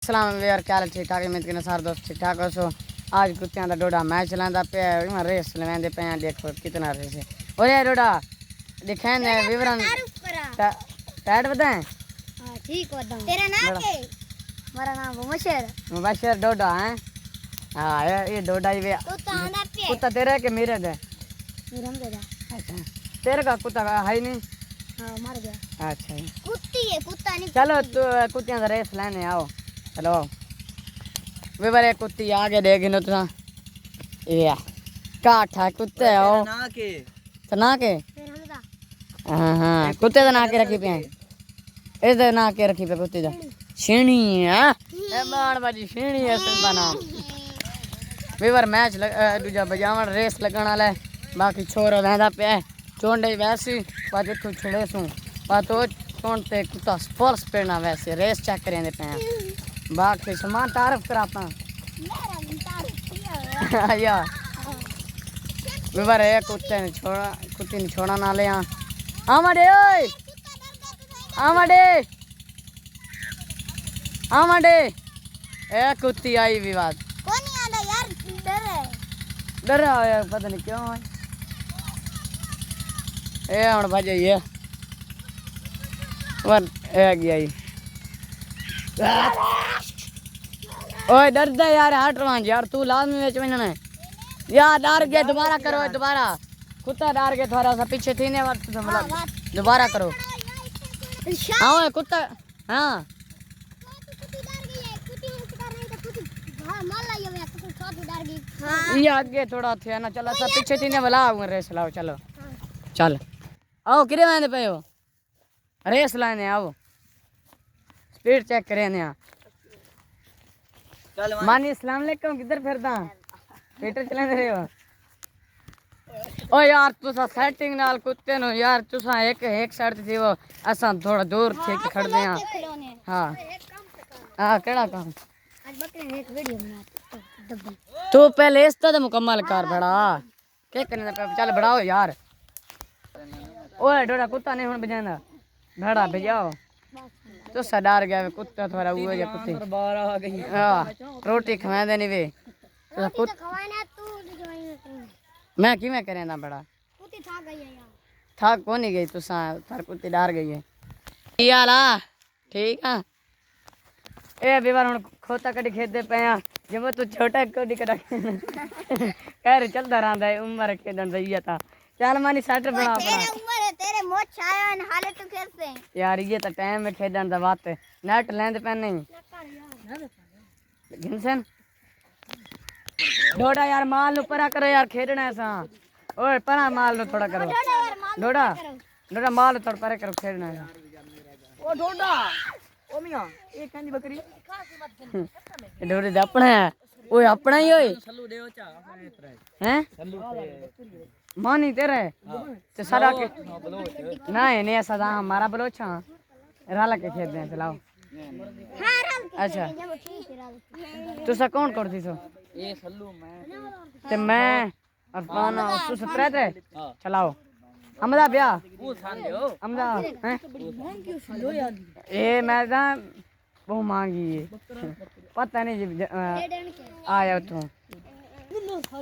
सलाम यार, क्या हाल ठीक ठाक? उम्मीद के सारे दोस्त ठीक ठाक हो। सो आज कुत्तियां का डोडा मैच चलाता पे रेस लवेंदे पे देखो कितना रेस है। और यार डोडा दिखाएं विवरण टाइट बताएं। हां ठीक बताऊं। तेरा नाम क्या है? मेरा नाम मुबशर डोडा है। हां ये डोडा ही कुत्ता तेरा के मेरे दे? मेरा दे। अच्छा तेरे का कुत्ता है ही नहीं? हां मर गया। अच्छा कुत्ती है, कुत्ता नहीं। चलो तू कुत्तियां का रेस लेने आओ। चलो विवर एक कुत्ती आगे देख नो तुसा ये काठा कुत्ते हो ना के तो ना के हाँ हाँ कुत्ते का ना के रखी पे इधर ना के रखी पे कुत्ते का छीणी है ए बाण बाजी छीणी है इसका नाम। विवर मैच दूजा बजावन रेस लगन वाला है। बाकी छोरो वेंदा पे चोंडे वैसी पर देखो छड़े सू पर तो चोंडते कुत्ता स्पर्श पेना वैसे रेस चेक करेंदे पे बाकी समान तारीफ कराता या विवर है कुत्ते ने छोड़ा ना ले आमडे ओए आमडे आमडे ए कुत्ती आई विवाद कौन नहीं आंदा यार, डर रहा है पता नहीं क्यों है ए हम भाजे ये वन ए गया ही ओए डर दे यार हट रहा यार तू लाजमी में चमन यार डर गया दोबारा करो दोबारा कुत्ता डर गया थोड़ा सा पीछे थी ने वक्त दोबारा करो। हाँ कुत्ता हाँ ये आगे थोड़ा थे ना चलो सब पीछे थी ने बुला रेस लाओ चलो चल आओ किरे मैंने पे हो रेस लाने आओ स्पीड चेक करें मानी अस्सलाम वालेकुम किधर फिरदा ट्विटर चलाते रहे हो ओ यार तुसा सेटिंग नाल कुत्ते नो यार तुसा एक साइड थी वो असा थोड़ा दूर थे के खड़ दे हां हां केड़ा काम आज बकरे एक वीडियो बना तू पहले इसका तो मुकम्मल कर बड़ा क्या करने पे चल बढ़ाओ यार। ओए डोडा कुत्ता नहीं हुन बजांदा भड़ा बजाओ तो सडार गया कुत्ता थोड़ा हुआ या कुत्ते बाहर आ गई हां रोटी खवा देनी वे तो कुत्ता खवाना तू मैं की मैं करे ना बड़ा कुत्ती थक गई है यार थक को नहीं गई तुसा थार कुत्ती डर गई है की हाल आ ठीक है ए बीवार हुन खोता कड़ी खेत दे पे जब तू छोटा कोडी कड़ा कर चलदा रहंदा है उम्र खेदन दईया था चल मानी सट बना अपना तेरे उम्र है तेरे मोछ आया न हाले तू कैसे यार ये तो टाइम में खेदन दा बात नेट लेंद पे नहीं घिनसन डोडा यार माल नु परा करो यार खेडना ऐसा ओए परा माल नु थोड़ा करो डोडा डोडा माल थोड़ा परे करो खेडना है ओ डोडा ओ मियां ये कांदी बकरी ये डोडे दा अपना है ओए अपना ही ओए सल्लू देओ चा हैं सल्लू मानी तेरे तो सारा के ना है नहीं ऐसा हमारा बलोचा राला के खेत दे चलाओ हां राल के अच्छा तू सा कौन करती सो ये सल्लू मैं ते मैं अफगाना तू सतरे थे चलाओ हमदा ब्याह वो सान दो हमदा हैं ए मैं दा बहुत मांगी है पता नहीं जी आया तू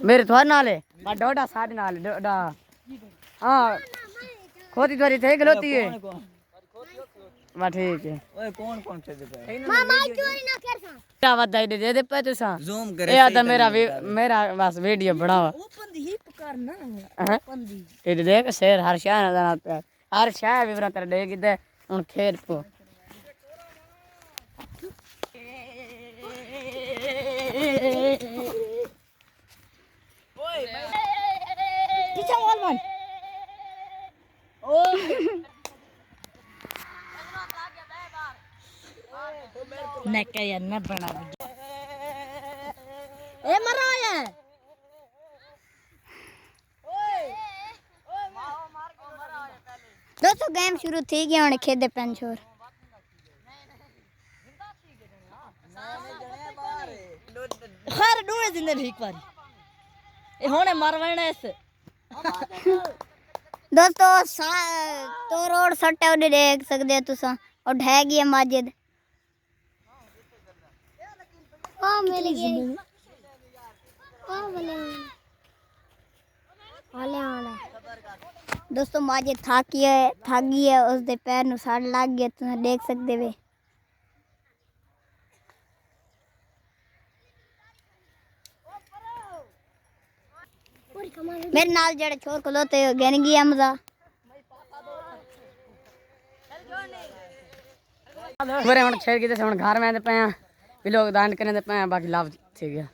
मेरे थोड़ा नाले बा डोडा साथ नाले डोडा हां खोती द्वारी थे गलती है बा ठीक है ओए कौन कौन से दे मामा चोरी ना कर सा क्या बधाई दे दे पे तुसा जूम करे ए तो मेरा बस वीडियो बनावा ओपन दी हिप करना ओपन दी ये देख शेर हर शाह ना पे हर शाह विवरण कर दे किदे उन खेत को पीछे बोल मन ओ न क्या न बना ए मरा है दोस्तों गेम शुरू थी गया हुन खेदे पेन छोर हर डूए जिंदे ठीक बारी ए होने मारवाना इस दोस्तों तो रोड सट्टे उधर देख सकते हो तुसा और ढह गई है मस्जिद मिल गया दोस्तों माजे थाकी है उसके पैर नु सड़ लग गया तुम देख सकते वे मेरे नाल जड़े छोर खलोते गन गया मजा पूरे हम छेड़ के हम घर में पे हैं भी लोग दान करने पे हैं बाकी लाभ ठीक है।